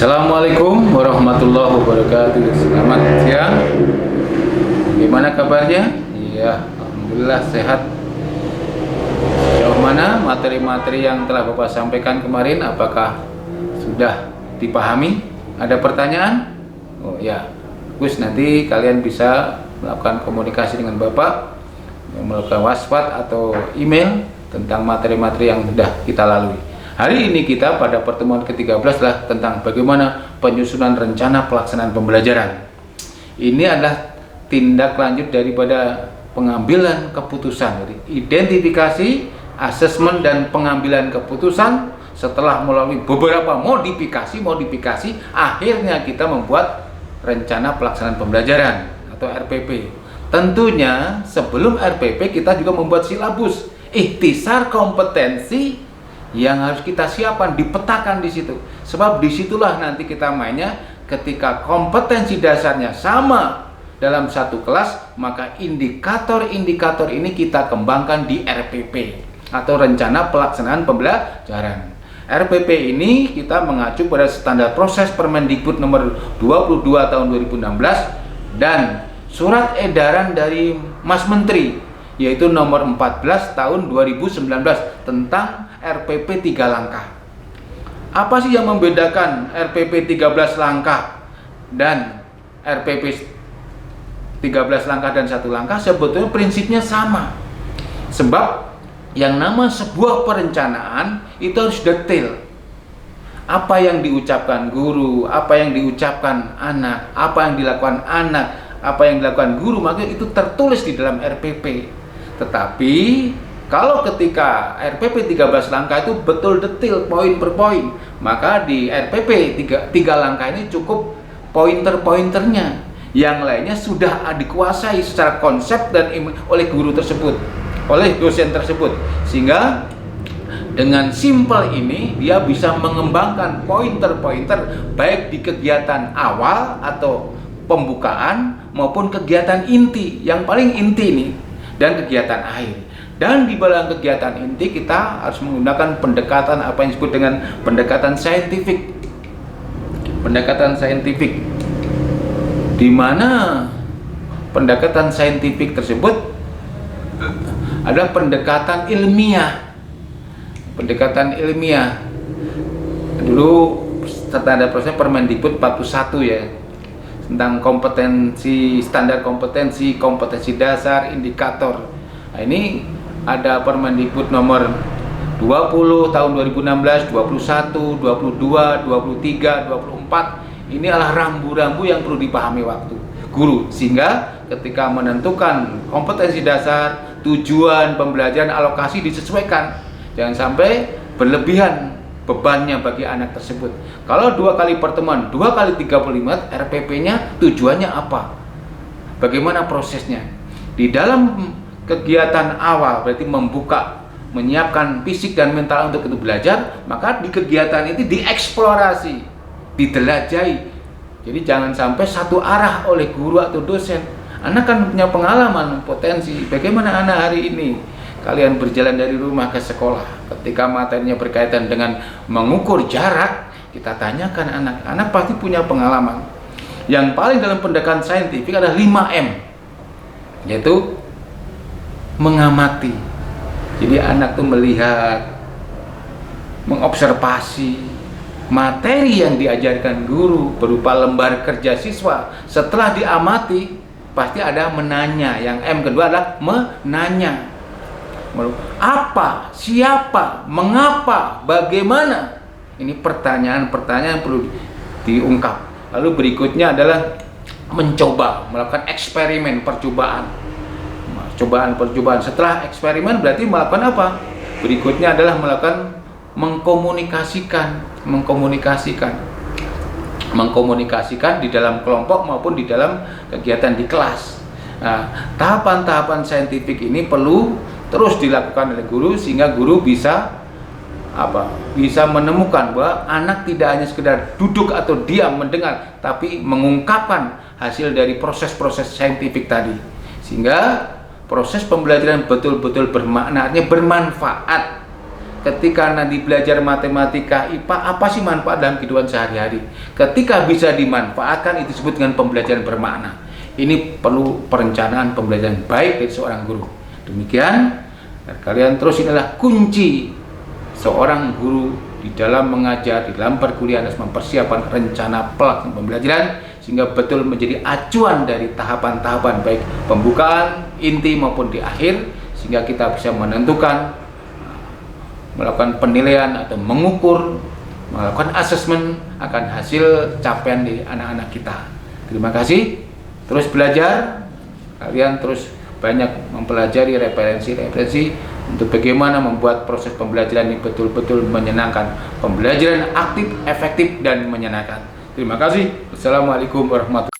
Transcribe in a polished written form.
Assalamualaikum warahmatullahi wabarakatuh. Selamat siang. Gimana kabarnya? Iya, alhamdulillah sehat. Sejauh mana materi-materi yang telah Bapak sampaikan kemarin? Apakah sudah dipahami? Ada pertanyaan? Oh ya, Gus, nanti kalian bisa melakukan komunikasi dengan Bapak melalui WhatsApp atau email tentang materi-materi yang sudah kita lalui. Hari ini kita pada pertemuan ke-13 adalah tentang bagaimana penyusunan rencana pelaksanaan pembelajaran. Ini adalah tindak lanjut daripada pengambilan keputusan. Jadi identifikasi, asesmen, dan pengambilan keputusan setelah melalui beberapa modifikasi, akhirnya kita membuat rencana pelaksanaan pembelajaran atau RPP. Tentunya sebelum RPP kita juga membuat silabus, ikhtisar kompetensi yang harus kita siapkan, dipetakan di situ. Sebab disitulah nanti kita mainnya. Ketika kompetensi dasarnya sama dalam satu kelas, maka indikator-indikator ini kita kembangkan di RPP atau rencana pelaksanaan pembelajaran. RPP ini kita mengacu pada standar proses Permendikbud nomor 22 tahun 2016 dan surat edaran dari Mas Menteri yaitu nomor 14 tahun 2019 tentang RPP 3 langkah. Apa sih yang membedakan RPP 13 langkah dan RPP 13 langkah dan 1 langkah? Sebetulnya prinsipnya sama. Sebab yang nama sebuah perencanaan itu harus detail. Apa yang diucapkan guru, apa yang diucapkan anak, apa yang dilakukan anak, apa yang dilakukan guru, maka itu tertulis di dalam RPP. Tetapi kalau ketika RPP 13 langkah itu betul detail poin per poin, maka di RPP 3 langkah ini cukup pointer-pointernya. Yang lainnya sudah dikuasai secara konsep dan oleh guru tersebut, oleh dosen tersebut. Sehingga dengan simpel ini dia bisa mengembangkan pointer-pointer baik di kegiatan awal atau pembukaan maupun kegiatan inti, yang paling inti ini, dan kegiatan akhir. Dan di dalam kegiatan inti kita harus menggunakan pendekatan apa yang disebut dengan pendekatan saintifik. Pendekatan saintifik di mana pendekatan saintifik tersebut adalah pendekatan ilmiah. Pendekatan ilmiah. Dulu standar proses Permendikbud 41 ya, tentang kompetensi, standar kompetensi, kompetensi dasar, indikator. Nah, ini ada Permendikbud nomor 20 tahun 2016, 21, 22, 23, 24. Ini adalah rambu-rambu yang perlu dipahami waktu guru, sehingga ketika menentukan kompetensi dasar, tujuan pembelajaran, alokasi disesuaikan. Jangan sampai berlebihan bebannya bagi anak tersebut. Kalau 2 kali pertemuan, 2 kali 35 RPP-nya tujuannya apa? Bagaimana prosesnya? Di dalam kegiatan awal berarti membuka, menyiapkan fisik dan mental untuk itu belajar, maka di kegiatan itu dieksplorasi, didelajahi. Jadi jangan sampai satu arah oleh guru atau dosen. Anak kan punya pengalaman, potensi. Bagaimana anak hari ini? Kalian berjalan dari rumah ke sekolah, ketika materinya berkaitan dengan mengukur jarak, kita tanyakan anak pasti punya pengalaman. Yang paling dalam pendekatan saintifik adalah 5M, yaitu mengamati. Jadi anak tuh melihat, mengobservasi materi yang diajarkan guru berupa lembar kerja siswa. Setelah diamati, pasti ada menanya. Yang M kedua adalah menanya. Apa, siapa, mengapa, bagaimana? Ini pertanyaan-pertanyaan yang perlu diungkap. Lalu berikutnya adalah mencoba, melakukan eksperimen, percobaan. Setelah eksperimen berarti melakukan apa? Berikutnya adalah melakukan mengkomunikasikan di dalam kelompok maupun di dalam kegiatan di kelas. Nah, tahapan-tahapan saintifik ini perlu terus dilakukan oleh guru sehingga guru bisa bisa menemukan bahwa anak tidak hanya sekedar duduk atau diam mendengar, tapi mengungkapkan hasil dari proses-proses saintifik tadi, sehingga proses pembelajaran betul-betul bermakna, artinya bermanfaat. ketika nanti belajar matematika, IPA, apa sih manfaat dalam kehidupan sehari-hari? Ketika bisa dimanfaatkan, itu disebut dengan pembelajaran bermakna. Ini perlu perencanaan pembelajaran baik dari seorang guru. Demikian, kalian terus, inilah kunci seorang guru di dalam mengajar, di dalam perkuliahan, harus mempersiapkan rencana pelaksanaan pembelajaran sehingga betul menjadi acuan dari tahapan-tahapan baik pembukaan, inti maupun di akhir, sehingga kita bisa menentukan, melakukan penilaian atau mengukur, melakukan asesmen akan hasil capaian di anak-anak kita. Terima kasih. Terus belajar, kalian terus banyak mempelajari referensi-referensi untuk bagaimana membuat proses pembelajaran ini betul-betul menyenangkan, pembelajaran aktif, efektif, dan menyenangkan. Terima kasih. Wassalamualaikum warahmatullahi wabarakatuh.